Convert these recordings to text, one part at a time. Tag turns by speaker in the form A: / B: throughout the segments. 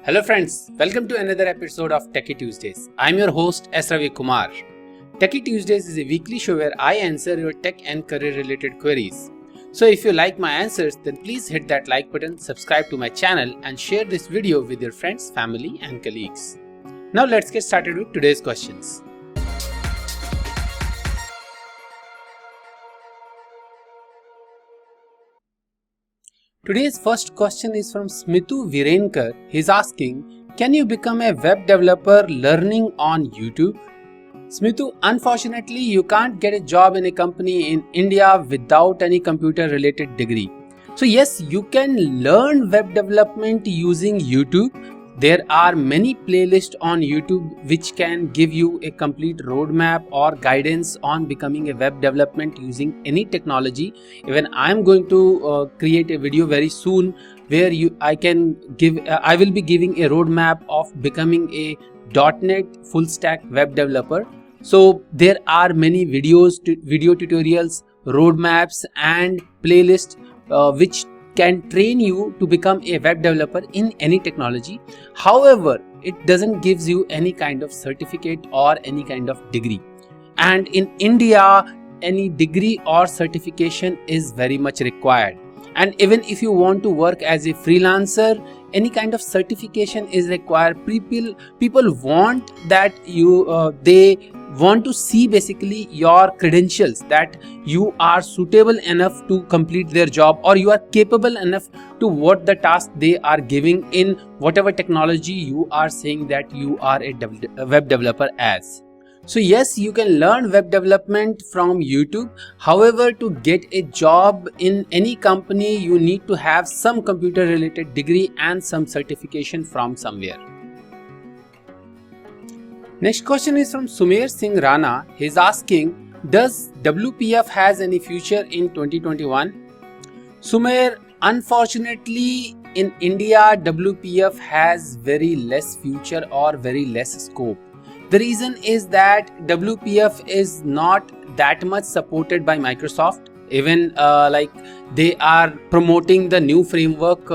A: Hello friends, welcome to another episode of Techie Tuesdays. I'm your host S. Ravi Kumar. Techie Tuesdays is a weekly show where I answer your tech and career related queries. So if you like my answers, then please hit that like button, subscribe to my channel and share this video with your friends, family and colleagues. Now let's get started with today's questions. Today's first question is from Smithu Virenkar. He's asking, can you become a web developer learning on YouTube? Smithu, unfortunately, you can't get a job in a company in India without any computer related degree. So yes, you can learn web development using YouTube. There are many playlists on YouTube which can give you a complete roadmap or guidance on becoming a web development using any technology. Even I am going to create a video very soon where I will be giving a roadmap of becoming a .NET full stack web developer. So there are many video tutorials, roadmaps and playlists which can train you to become a web developer in any technology. However, it doesn't gives you any kind of certificate or any kind of degree. And in India, any degree or certification is very much required. And even if you want to work as a freelancer, any kind of certification is required. People want that they want to see basically your credentials, that you are suitable enough to complete their job or you are capable enough to what the task they are giving in whatever technology you are saying that you are a web developer as. So yes, you can learn web development from YouTube. However, to get a job in any company, you need to have some computer related degree and some certification from somewhere. Next question is from Sumer Singh Rana. He's asking, does WPF has any future in 2021? Sumer, unfortunately in India, WPF has very less future or very less scope. The reason is that WPF is not that much supported by Microsoft. Even they are promoting the new framework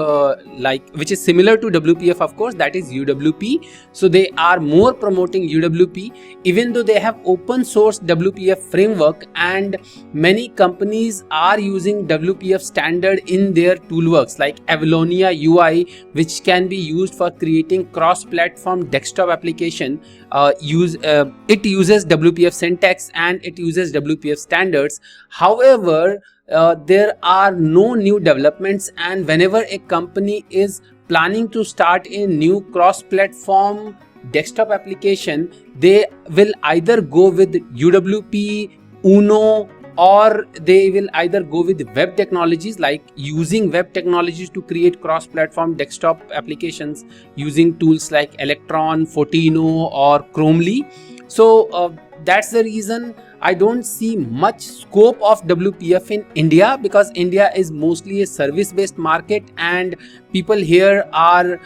A: which is similar to WPF, of course, that is UWP. So they are more promoting UWP, even though they have open source WPF framework and many companies are using WPF standard in their toolworks like Avalonia UI, which can be used for creating cross-platform desktop application. It uses WPF syntax and it uses WPF standards. However, there are no new developments, and whenever a company is planning to start a new cross-platform desktop application, they will either go with UWP, Uno, or they will either go with web technologies, like using web technologies to create cross-platform desktop applications using tools like Electron, Fortino or Chromely. So that's the reason I don't see much scope of WPF in India, because India is mostly a service-based market and people here are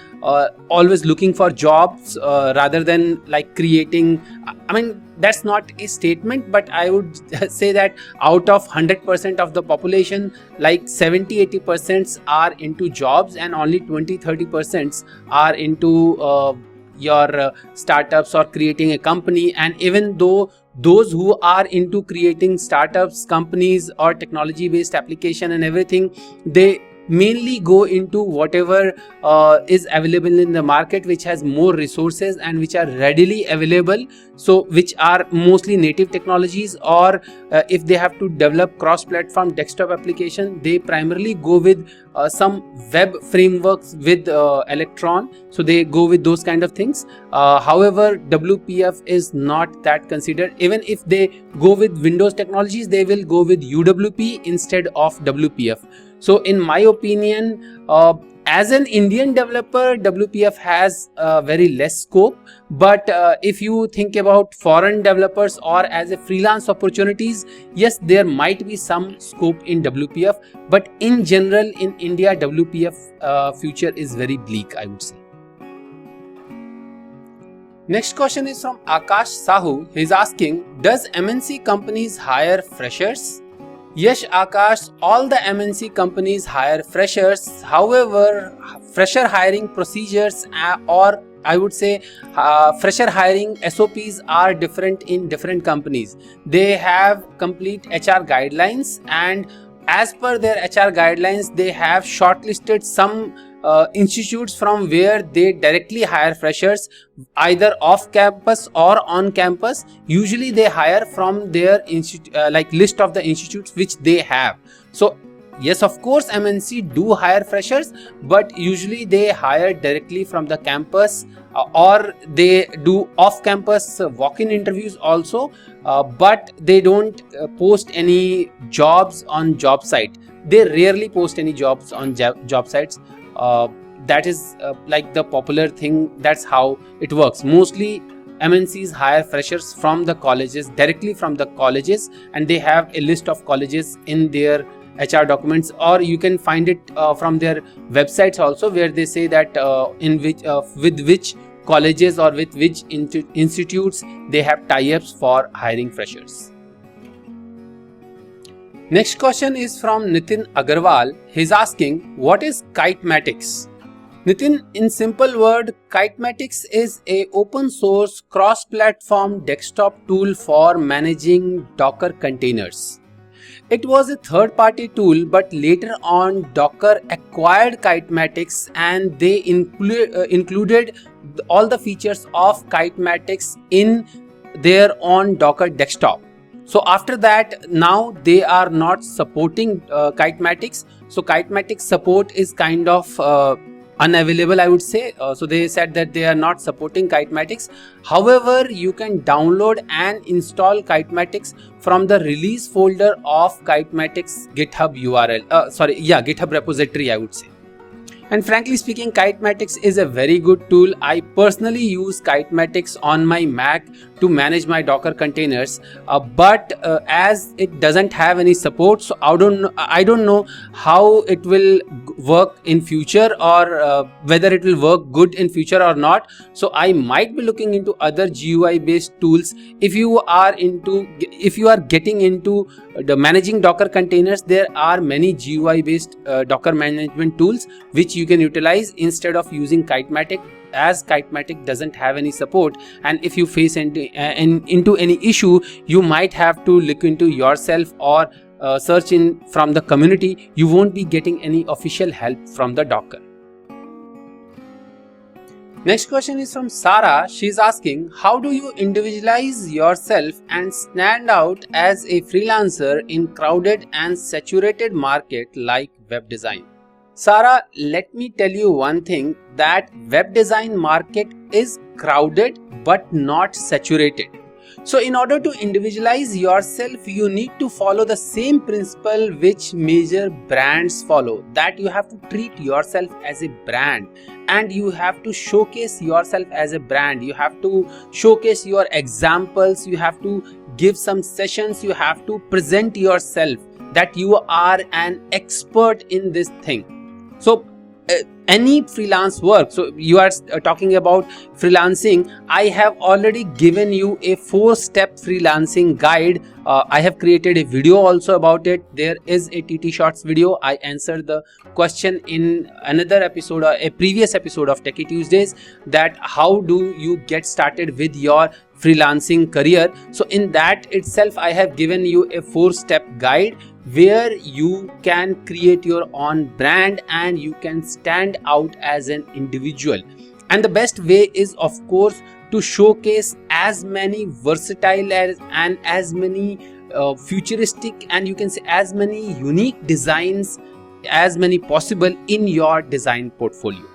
A: always looking for jobs rather than like creating. I mean, that's not a statement, but I would say that out of 100% of the population, like 70-80% are into jobs and only 20-30% are into your startups or creating a company. And even though those who are into creating startups, companies or technology based application and everything, they mainly go into whatever is available in the market, which has more resources and which are readily available, so which are mostly native technologies, or if they have to develop cross-platform desktop application, they primarily go with some web frameworks with Electron, so they go with those kind of things. However, WPF is not that considered. Even if they go with Windows technologies, they will go with UWP instead of WPF. So in my opinion, as an Indian developer, WPF has very less scope. But if you think about foreign developers or as a freelance opportunities, yes, there might be some scope in WPF. But in general, in India, WPF future is very bleak, I would say. Next question is from Akash Sahu. He's asking, does MNC companies hire freshers? Yes, Akash, all the MNC companies hire freshers. However, fresher hiring procedures or I would say fresher hiring SOPs are different in different companies. They have complete HR guidelines, and as per their HR guidelines, they have shortlisted some institutes from where they directly hire freshers, either off campus or on campus. Usually they hire from their list of the institutes which they have. So yes, of course MNC do hire freshers, but usually they hire directly from the campus, or they do off campus walk-in interviews also, but they don't post any jobs on job site. They rarely post any jobs on job sites. That is like the popular thing. That's how it works. Mostly MNCs hire freshers from the colleges, directly from the colleges, and they have a list of colleges in their HR documents, or you can find it from their websites also, where they say that with which colleges or with which institutes they have tie-ups for hiring freshers. Next question is from Nitin Agarwal. He's asking, what is Kitematics? Nitin, in simple word, Kitematics is a open source cross-platform desktop tool for managing Docker containers. It was a third-party tool, but later on Docker acquired Kitematics, and they included all the features of Kitematics in their own Docker desktop. So after that, now they are not supporting Kitematics. So Kitematics support is kind of unavailable, I would say. So they said that they are not supporting Kitematics. However, you can download and install Kitematics from the release folder of Kitematics GitHub GitHub repository, I would say. And frankly speaking, Kitematics is a very good tool. I personally use Kitematics on my Mac to manage my Docker containers, but as it doesn't have any support, so I don't know how it will work in future, or whether it will work good in future or not. So I might be looking into other GUI based tools. If you are getting into the managing Docker containers, there are many GUI based Docker management tools which you can utilize instead of using Kitematic, as Kitematic doesn't have any support. And if you face into any issue, you might have to look into yourself or search in from the community. You won't be getting any official help from the Docker. Next question is from Sarah. She's asking, how do you individualize yourself and stand out as a freelancer in crowded and saturated market like web design? Sarah, let me tell you one thing, that web design market is crowded but not saturated. So in order to individualize yourself, you need to follow the same principle which major brands follow, that you have to treat yourself as a brand and you have to showcase yourself as a brand. You have to showcase your examples, you have to give some sessions, you have to present yourself that you are an expert in this thing. So any freelance work, so you are talking about freelancing, I have already given you a 4-step freelancing guide. I have created a video also about it. There is a TT Shorts video. I answered the question in another episode, or a previous episode of Techie Tuesdays, that how do you get started with your freelancing career. So in that itself, I have given you a 4-step guide where you can create your own brand and you can stand out as an individual. And the best way is, of course, to showcase as many versatile and as many futuristic, and you can say as many unique designs as many possible in your design portfolio.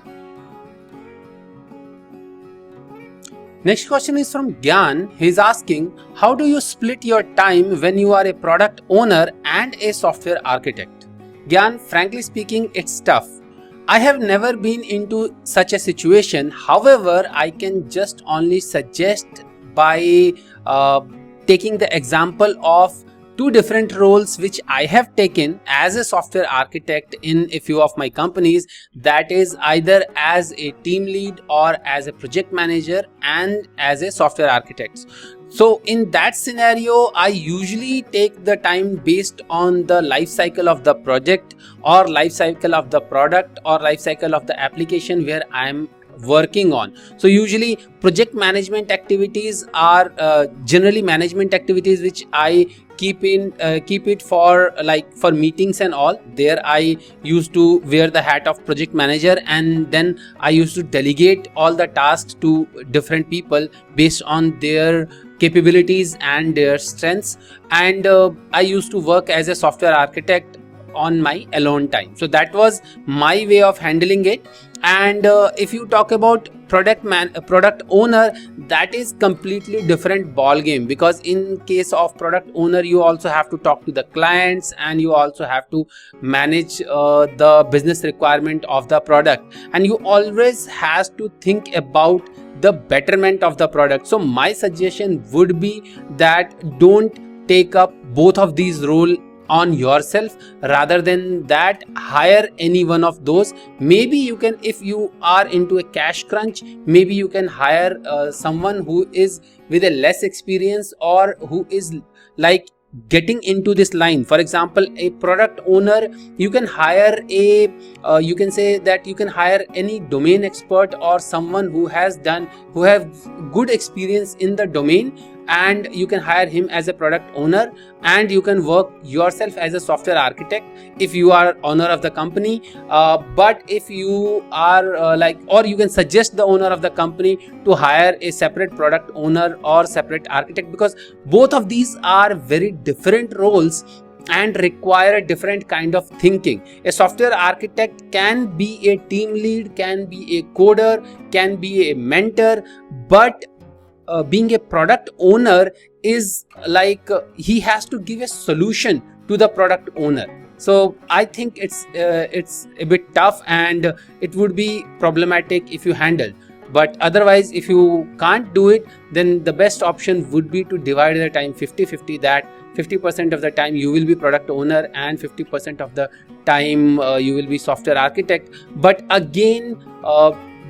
A: Next question is from Gyan. He is asking, how do you split your time when you are a product owner and a software architect? Gyan, frankly speaking, it's tough. I have never been into such a situation. However, I can just only suggest by taking the example of 2 different roles which I have taken as a software architect in a few of my companies, that is either as a team lead or as a project manager and as a software architect. So in that scenario, I usually take the time based on the life cycle of the project or life cycle of the product or life cycle of the application where I am working on. So usually project management activities are generally management activities which I keep it for for meetings and all. There I used to wear the hat of project manager, and then I used to delegate all the tasks to different people based on their capabilities and their strengths. And I used to work as a software architect on my alone time. So that was my way of handling it. And if you talk about product owner, that is completely different ball game, because in case of product owner you also have to talk to the clients and you also have to manage the business requirement of the product, and you always has to think about the betterment of the product. So my suggestion would be that don't take up both of these roles on yourself. Rather than that, hire any one of those. Maybe you can, if you are into a cash crunch, maybe you can hire someone who is with a less experience or who is like getting into this line. For example, a product owner, you can hire you can say that you can hire any domain expert or someone who have good experience in the domain, and you can hire him as a product owner, and you can work yourself as a software architect if you are owner of the company. But if you are or you can suggest the owner of the company to hire a separate product owner or separate architect, because both of these are very different roles and require a different kind of thinking. A software architect can be a team lead, can be a coder, can be a mentor, but being a product owner is he has to give a solution to the product owner. So I think it's a bit tough and it would be problematic if you handle. But otherwise, if you can't do it, then the best option would be to divide the time 50-50, that 50% of the time you will be product owner and 50% of the time you will be software architect. But again,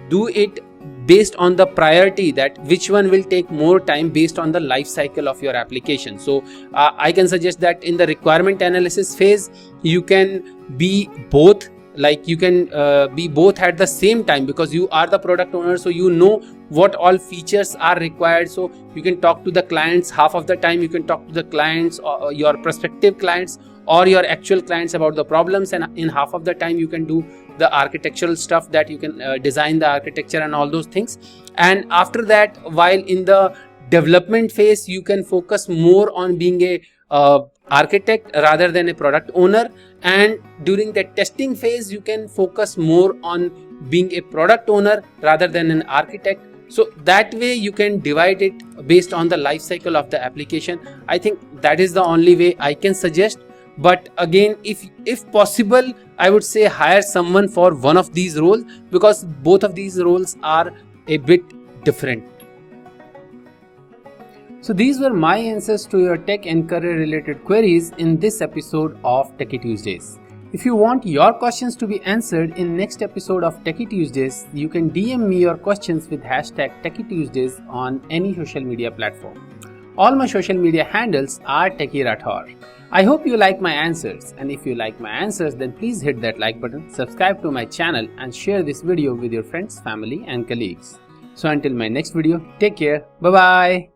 A: do it based on the priority, that which one will take more time based on the life cycle of your application. So I can suggest that in the requirement analysis phase, you can be both. You can be both at the same time, because you are the product owner, so you know what all features are required. So you can talk to the clients half of the time, you can talk to the clients or your prospective clients or your actual clients about the problems, and in half of the time you can do the architectural stuff, that you can design the architecture and all those things. And after that, while in the development phase, you can focus more on being a architect rather than a product owner, and during the testing phase you can focus more on being a product owner rather than an architect. So that way you can divide it based on the life cycle of the application. I think that is the only way I can suggest. But again, if possible, I would say hire someone for one of these roles, because both of these roles are a bit different. So these were my answers to your tech and career related queries in this episode of Techie Tuesdays. If you want your questions to be answered in next episode of Techie Tuesdays, you can DM me your questions with hashtag Techie Tuesdays on any social media platform. All my social media handles are Techie Rathor. I hope you like my answers, and if you like my answers, then please hit that like button, subscribe to my channel and share this video with your friends, family and colleagues. So until my next video, take care, bye bye.